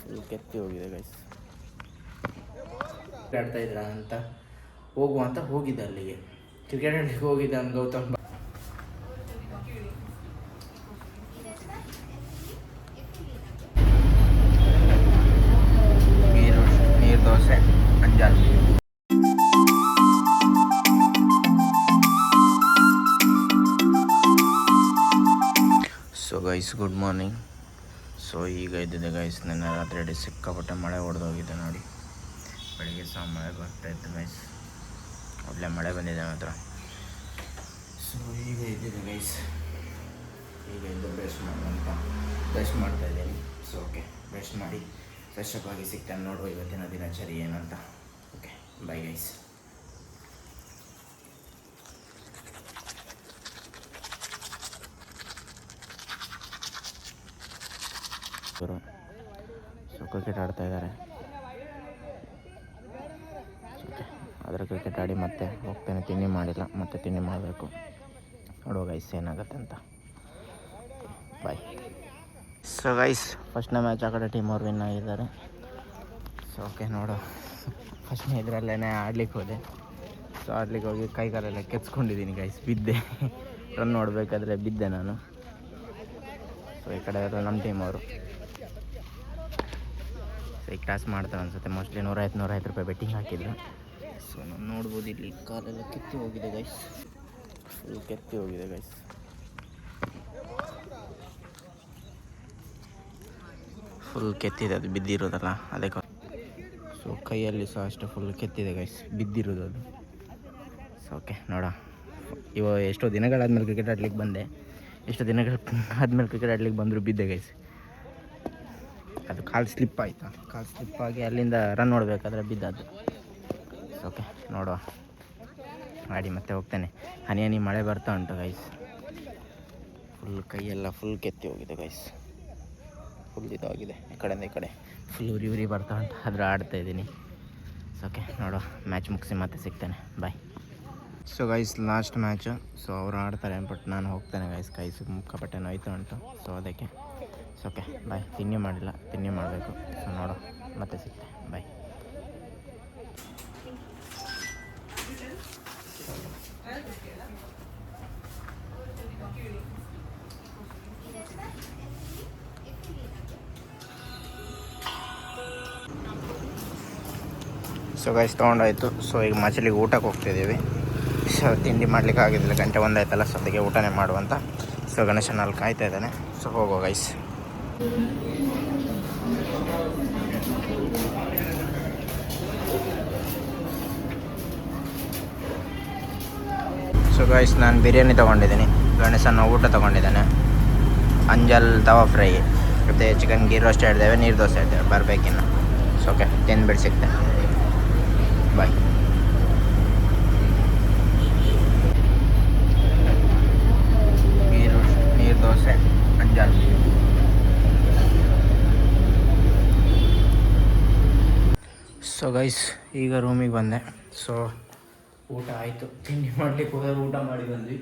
Full ಕೆತ್ತಿ ಹೋಗಿದೆ guys. ಆಡ್ತಾ ಇದ್ರ ಅಂತ ಹೋಗುವ ಅಂತ ಹೋಗಿದ್ದೆ ಅಲ್ಲಿಗೆ, ಕ್ರಿಕೆಟ್ ಆಡಲಿಕ್ಕೆ ಹೋಗಿದ್ದೆ ಅಂತ ಗೌತಮ್. ನೀರು ದೋಸೆ ಅಂಜಲ್. So guys good morning. So ಈಗ ಇದ್ದಿದೆ ಗೈಸ್, ನಿನ್ನೆ ರಾತ್ರಿ ಸಿಕ್ಕಾಪಟ್ಟೆ ಮಳೆ ಹೊಡೆದೋಗಿದೆ ನೋಡಿ. ಬೆಳಿಗ್ಗೆ ಸಹ ಮಳೆ ಬರ್ತಾಯಿತ್ತು ಗೈಸ್, ಒಳ್ಳೆ ಮಳೆ ಬಂದಿದೆ ಮಾತ್ರ. ಸೊ ಈಗ ಇದ್ದಿದೆ ಗೈಸ್, ಈಗ ಇದ್ದು ಬ್ರಷ್ ಮಾಡುವಂತ ಬ್ರಷ್ ಮಾಡ್ತಾಯಿದ್ದೀನಿ. ಸೊ ಓಕೆ, ಬ್ರಷ್ ಮಾಡಿ ಫ್ರೆಶ್ ಅಪ್ ಆಗಿ ಸಿಗ್ತಾನೆ ನೋಡುವ ಇವತ್ತಿನ ದಿನಚರಿ ಏನಂತ. Okay bye guys. So cricket ಆಡ್ತಾ ಇದ್ದಾರೆ. ಅದರ ಕ್ರಿಕೆಟ್ ಆಡಿ ಮತ್ತೆ ಹೋಗ್ತೇನೆ. ತಿಂಡಿ ಮಾಡಿಲ್ಲ, ಮತ್ತೆ ತಿಂಡಿ ಮಾಡಬೇಕು. ನೋಡುವ ಗೈಸ್ ಏನಾಗುತ್ತೆ ಅಂತ. ಬಾಯ್. ಸೊ ಗೈಸ್ ಫಸ್ಟ್ನೇ ಮ್ಯಾಚ್ ಆ ಕಡೆ ಟೀಮ್ ಅವ್ರು ವಿನ್ ಆಗಿದ್ದಾರೆ. ಸೊ ಓಕೆ ನೋಡು, ಫಸ್ಟ್ನೇ ಇದರಲ್ಲೇ ಆಡ್ಲಿಕ್ಕೆ ಹೋದೆ. ಸೊ ಆಡ್ಲಿಕ್ಕೆ ಹೋಗಿ ಕೈಗಾಲೆಲ್ಲ ಕೆಚ್ಕೊಂಡಿದ್ದೀನಿ ಗೈಸ್, ಬಿದ್ದೆ. ರನ್ ನೋಡಬೇಕಾದ್ರೆ ಬಿದ್ದೆ ನಾನು. ಸೊ ಈ ಕಡೆ ಎಲ್ಲ ನಮ್ಮ ಟೀಮ್ ಅವರು. ಸೊ ಈಗ ಟಾಸ್ ಮಾಡ್ತಾರೆ ಅನ್ಸುತ್ತೆ, ಮೋಸ್ಟ್ಲಿ 150 ರೂಪಾಯಿ ಬೆಟ್ಟಿಂಗ್ ಹಾಕಿದ್ರು. ಸೊ ನಾನು ನೋಡ್ಬೋದು ಇಲ್ಲಿ ಕಾಲೆಲ್ಲ ಕೆತ್ತಿ ಹೋಗಿದೆ ಗೈಸ್, ಫುಲ್ ಕೆತ್ತಿ ಹೋಗಿದೆ ಗೈಸ್. ಫುಲ್ ಕೆತ್ತಿದೆ, ಅದು ಬಿದ್ದಿರೋದಲ್ಲ ಅದಕ್ಕೆ. ಸೊ ಕೈಯಲ್ಲಿ ಸಹ ಅಷ್ಟು ಫುಲ್ ಕೆತ್ತಿದೆ ಗೈಸ್, ಬಿದ್ದಿರೋದು ಅದು. ಸೊ ಓಕೆ ನೋಡ, ಎಷ್ಟೋ ದಿನಗಳಾದ್ಮೇಲೆ ಕ್ರಿಕೆಟ್ ಆಡ್ಲಿಕ್ಕೆ ಬಂದೆ. ಎಷ್ಟೋ ದಿನಗಳ ಆದಮೇಲೆ ಕ್ರಿಕೆಟ್ ಆಡ್ಲಿಕ್ಕೆ ಬಂದರೂ ಬಿದ್ದೆ ಗೈಸ್. ಅದು ಕಾಲು ಸ್ಲಿಪ್ ಆಯಿತಾ, ಕಾಲು ಸ್ಲಿಪ್ಪಾಗಿ ಅಲ್ಲಿಂದ ರನ್ ನೋಡಬೇಕಾದ್ರೆ ಬಿದ್ದದ್ದು. ಓಕೆ ನೋಡುವ, ಆಡಿ ಮತ್ತೆ ಹೋಗ್ತೇನೆ. ಹನಿ ಹನಿ ಮಳೆ ಬರ್ತಾ ಉಂಟು ಗೈಸ್. ಫುಲ್ ಕೈಯೆಲ್ಲ ಫುಲ್ ಕೆತ್ತಿ ಹೋಗಿದೆ ಗೈಸ್, ಫುಲ್ ಇದಾಗಿದೆ. ಈ ಕಡೆಯಿಂದ ಈ ಕಡೆ ಫುಲ್ ಉರಿ ಬರ್ತಾ ಉಂಟು, ಆದರೂ ಆಡ್ತಾ ಇದ್ದೀನಿ. ಓಕೆ ನೋಡುವ, ಮ್ಯಾಚ್ ಮುಗಿಸಿ ಮತ್ತೆ ಸಿಗ್ತೇನೆ. Bye. So guys last match. So ಅವರು ಆಡ್ತಾರೆ, ಬಟ್ ನಾನು ಹೋಗ್ತೇನೆ ಗೈಸ್. ಕೈ ಮುಖಪಟ್ಟೆ ನೋಯ್ತಾ ಉಂಟು, ಸೊ ಅದಕ್ಕೆ. So okay bye. ತಿಂಡಿ ಮಾಡಿಲ್ಲ, ತಿಂಡಿ ಮಾಡಬೇಕು. ಸೊ ನೋಡು ಮತ್ತೆ ಸಿಗ್ತೆ. ಬಾಯ್. ಸೊ ಗೈಸ್ ತೊಗೊಂಡಾಯಿತು. ಸೊ ಈಗ ಮಚಲಿಗೆ ಊಟಕ್ಕೆ ಹೋಗ್ತಿದ್ದೀವಿ. ಸೊ ತಿಂಡಿ ಮಾಡ್ಲಿಕ್ಕೆ ಆಗಿದ್ದಿಲ್ಲ, ಗಂಟೆ ಒಂದಾಯ್ತಲ್ಲ. ಸೊ ಅದಕ್ಕೆ ಊಟನೇ ಮಾಡುವಂತ. ಸೊ ಗಣೇಶನ ಅಲ್ಲಿ ಕಾಯ್ತಾ ಇದ್ದಾನೆ. ಸೊ ಹೋಗೋ ಗೈಸ್. ಸೊ ಗೈಸ್ ನಾನು ಬಿರಿಯಾನಿ ತೊಗೊಂಡಿದ್ದೀನಿ, ಗಣೇಶನ ಊಟ ತೊಗೊಂಡಿದ್ದಾನೆ, ಅಂಜಲ್ ತವಾ ಫ್ರೈ ಮತ್ತು ಚಿಕನ್ ಗೀ ರೋಸ್ಟ್ ಇಡ್ತೇವೆ, ನೀರು ದೋಸೆ ಇಡ್ತೇವೆ. ಬರಬೇಕಿನ್ನು. ಸೊ ಓಕೆ ತಿಂದ್ಬಿಟ್ಟು ಸಿಗ್ತೆ. ಬಾಯ್. ನೀರು ದೋಸೆ ಅಂಜಲ್. ಸೊ ಗೈಸ್ ಈಗ ರೂಮಿಗೆ ಬಂದೆ. ಸೊ ಊಟ ಆಯಿತು, ತಿಂಡಿ ಮಾಡಲಿಕ್ಕೆ ಹೋದಾಗ ಊಟ ಮಾಡಿ ಬಂದ್ವಿ.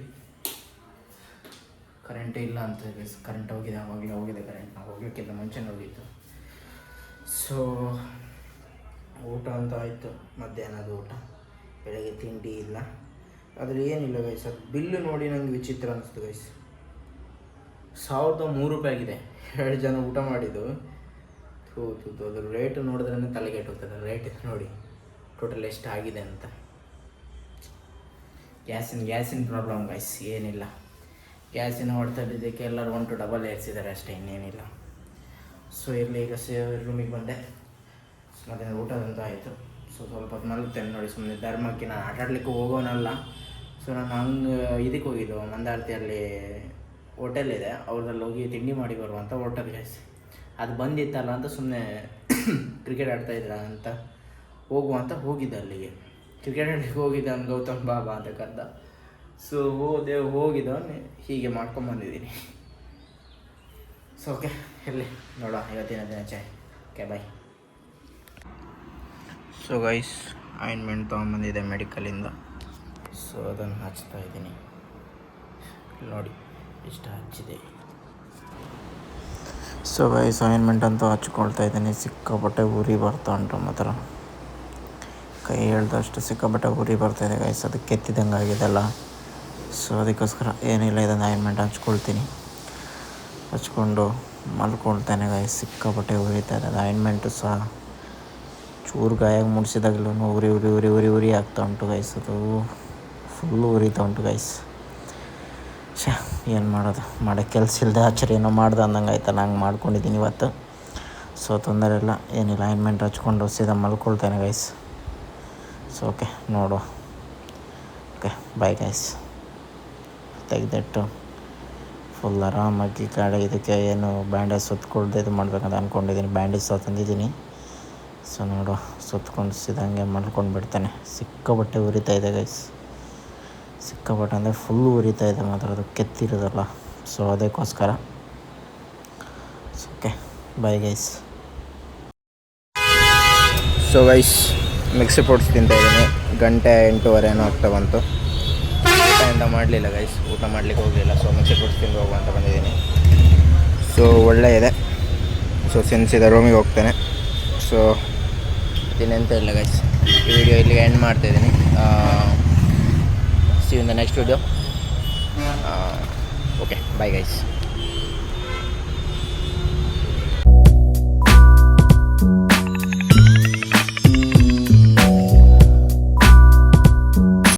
ಕರೆಂಟ್ ಇಲ್ಲ ಅಂತ ಗೈಸ್, ಕರೆಂಟ್ ಹೋಗಿದೆ, ಆವಾಗಲೇ ಹೋಗಿದೆ ಕರೆಂಟ್. ನಾವು ಹೋಗ್ಲಿಕ್ಕಿಂತ ಮುಂಚೆನೇ ಹೋಗಿತ್ತು. ಸೊ ಊಟ ಅಂತ ಆಯಿತು, ಮಧ್ಯಾಹ್ನದ ಊಟ. ಬೆಳಗ್ಗೆ ತಿಂಡಿ ಇಲ್ಲ, ಅದ್ರಲ್ಲಿ ಏನಿಲ್ಲ ಗೈಸ್. ಅದು ಬಿಲ್ಲು ನೋಡಿ ನನಗೆ ವಿಚಿತ್ರ ಅನಿಸ್ತು ಗೈಸ್. 1003 ರೂಪಾಯಿ ಆಗಿದೆ, 2 ಜನ ಊಟ ಮಾಡಿದ್ದು. ಅದ್ರ ರೇಟ್ ನೋಡಿದ್ರೇ ತಲೆಗೆಟ್ಟೋಗ್ತದೆ. ರೇಟ್ ನೋಡಿ ಟೋಟಲ್ ಎಷ್ಟು ಆಗಿದೆ ಅಂತ. ಗ್ಯಾಸಿನ ಪ್ರಾಬ್ಲಮ್ ಗೈಸ್, ಏನಿಲ್ಲ. ಗ್ಯಾಸಿನ ಹೊಡೆತದಿದ್ದಕ್ಕೆ ಎಲ್ಲರೂ 1 to 2 ಏರಿಸಿದ್ದಾರೆ ಅಷ್ಟೇ, ಇನ್ನೇನಿಲ್ಲ. ಸೊ ಇರಲಿ, ಈಗ ರೂಮಿಗೆ ಬಂದೆ. ಮತ್ತು ಊಟದಂತೂ ಆಯಿತು. ಸೊ ಸ್ವಲ್ಪ ಹೊತ್ತು ಮಲಗ್ತೇನೆ ನೋಡಿ. ಸುಮ್ಮನೆ ಧರ್ಮಕ್ಕೆ ನಾನು ಆಟಾಡ್ಲಿಕ್ಕೆ ಹೋಗೋನಲ್ಲ. ಸೊ ನಾನು ಹಂಗೆ ಇದಕ್ಕೆ ಹೋಗಿದ್ದು, ಮಂದಾರ್ತಿಯಲ್ಲಿ ಹೋಟೆಲ್ ಇದೆ, ಅವ್ರದಲ್ಲಿ ಹೋಗಿ ತಿಂಡಿ ಮಾಡಿ ಬರುವಂಥ ಹೋಟೆಲ್ ಗೈಸ್. ಅದು ಬಂದಿತ್ತಲ್ಲ ಅಂತ ಸುಮ್ಮನೆ ಕ್ರಿಕೆಟ್ ಆಡ್ತಾಯಿದ್ರ ಅಂತ ಹೋಗುವಂತ ಹೋಗಿದ್ದೆ ಅಲ್ಲಿಗೆ. ಕ್ರಿಕೆಟ್ ಆಡಲಿಕ್ಕೆ ಹೋಗಿದ್ದೆ ಅಂತ ಗೌತಮ್ ಬಾಬಾ ಅಂತ ಕರೆದ. ಸೊ ಹೋಗಿದ್ದವನ್ನೇ ಹೀಗೆ ಮಾಡ್ಕೊಂಬಂದಿದ್ದೀನಿ. ಸೊ ಓಕೆ ಇರಲಿ, ನೋಡುವ ಇವತ್ತಿನ ದಿನಚರಿ. Okay bye. So guys ointment ತೊಗೊಂಬಂದಿದೆ ಮೆಡಿಕಲಿಂದ. ಸೊ ಅದನ್ನು ಹಚ್ತಾ ಇದ್ದೀನಿ ನೋಡಿ, ಇಷ್ಟ ಹಚ್ಚಿದೆ. ಸೊ ಗೈಸ್ ಆಯಿಂಟ್ಮೆಂಟ್ ಅಂತೂ ಹಚ್ಕೊಳ್ತಾ ಇದ್ದೀನಿ. ಸಿಕ್ಕಾಪಟ್ಟೆ ಉರಿ ಬರ್ತಾ ಉಂಟು ಮಾತ್ರ, ಕೈ ಹೇಳ್ದಷ್ಟು ಸಿಕ್ಕಾಪಟ್ಟೆ ಉರಿ ಬರ್ತಾಯಿದೆ ಗೈಸ್. ಅದು ಕೆತ್ತಿದಂಗೆ ಆಗಿದೆಲ್ಲ. ಸೊ ಅದಕ್ಕೋಸ್ಕರ ಏನಿಲ್ಲ, ಇದನ್ನು ಆಯಿಂಟ್ಮೆಂಟ್ ಹಚ್ಕೊಳ್ತೀನಿ. ಹಚ್ಕೊಂಡು ಮಲ್ಕೊಳ್ತೇನೆ ಗೈಸ್. ಸಿಕ್ಕಾಪಟ್ಟೆ ಉರಿತಾಯಿದೆ ಅದು ಆಯಿಂಟ್ಮೆಂಟು ಸಹ. ಚೂರು ಗಾಯಾಗಿ ಮುಡಿಸಿದಾಗಲೂ ಉರಿ ಉರಿ ಉರಿ ಉರಿ ಉರಿ ಆಗ್ತಾ ಉಂಟು ಗೈಸ್. ಅದು ಫುಲ್ಲು ಉರಿತಾ ಉಂಟು ಗೈಸ್. ಏನು ಮಾಡೋದು, ಮಾಡೋ ಕೆಲಸ ಇಲ್ಲದೆ ಆಚರಿ ಏನೋ ಮಾಡ್ದೆ ಅಂದಂಗೆ ಆಯ್ತಲ್ಲ, ಹಂಗೆ ಮಾಡ್ಕೊಂಡಿದ್ದೀನಿ ಇವತ್ತು. ಸೊ ತೊಂದರೆ ಇಲ್ಲ, ಏನಿಲ್ಲ, ಆಯಿಂಟ್ಮೆಂಟ್ ಹಚ್ಕೊಂಡು ಸೀದಾ ಮಲ್ಕೊಳ್ತೇನೆ ಗೈಸ್. ಸೊ ಓಕೆ ನೋಡುವ. Okay bye guys. ತೆಗೆದಿಟ್ಟು ಫುಲ್ ಆರಾಮಾಗಿ ಗಾಡಿ ಇದಕ್ಕೆ ಏನು ಬ್ಯಾಂಡೇಜ್ ಸುತ್ತಕೊಳ್ದೆ ಇದು ಮಾಡ್ಬೇಕಂತ ಅಂದ್ಕೊಂಡಿದ್ದೀನಿ. ಬ್ಯಾಂಡೇಜ್ ಸಹ ತಂದಿದ್ದೀನಿ. ಸೊ ನೋಡು, ಸುತ್ಕೊಂಡು ಸಿದಂಗೆ ಮಲ್ಕೊಂಡು ಬಿಡ್ತೇನೆ. ಸಿಕ್ಕಾಪಟ್ಟೆ ಉರಿತಾ ಇದೆ ಗೈಸ್. ಸಿಕ್ಕಾಪಟ್ಟೆ ಅಂದರೆ ಫುಲ್ಲು ಉರಿತಾ ಇದೆ ಮಾತ್ರ, ಅದು ಕೆತ್ತಿರೋದಲ್ಲ. ಸೊ ಅದಕ್ಕೋಸ್ಕರ. Okay bye guys. So guys mixed fruits ತಿಂತಾಯಿದ್ದೀನಿ. 8:08 ಆಗ್ತಾ ಬಂತು. ಊಟ ಎಂತ ಮಾಡಲಿಲ್ಲ ಗೈಸ್, ಊಟ ಮಾಡಲಿಕ್ಕೆ ಹೋಗಲಿಲ್ಲ. ಸೊ ಮಿಕ್ಸಿ ಫ್ರೂಟ್ಸ್ ತಿಂದು ಹೋಗುವ ಅಂತ ಬಂದಿದ್ದೀನಿ. ಸೊ ಒಳ್ಳೆ ಇದೆ. ಸೊ ಸೆನ್ಸಿದ ರೂಮಿಗೆ ಹೋಗ್ತೇನೆ. ಸೊ ಇನ್ನೆಂತ ಇಲ್ಲ ಗೈಸ್, ಈ ವಿಡಿಯೋ ಇಲ್ಲಿಗೆ ಎಂಡ್ ಮಾಡ್ತಾಯಿದ್ದೀನಿ. See you in the next video. Okay bye guys.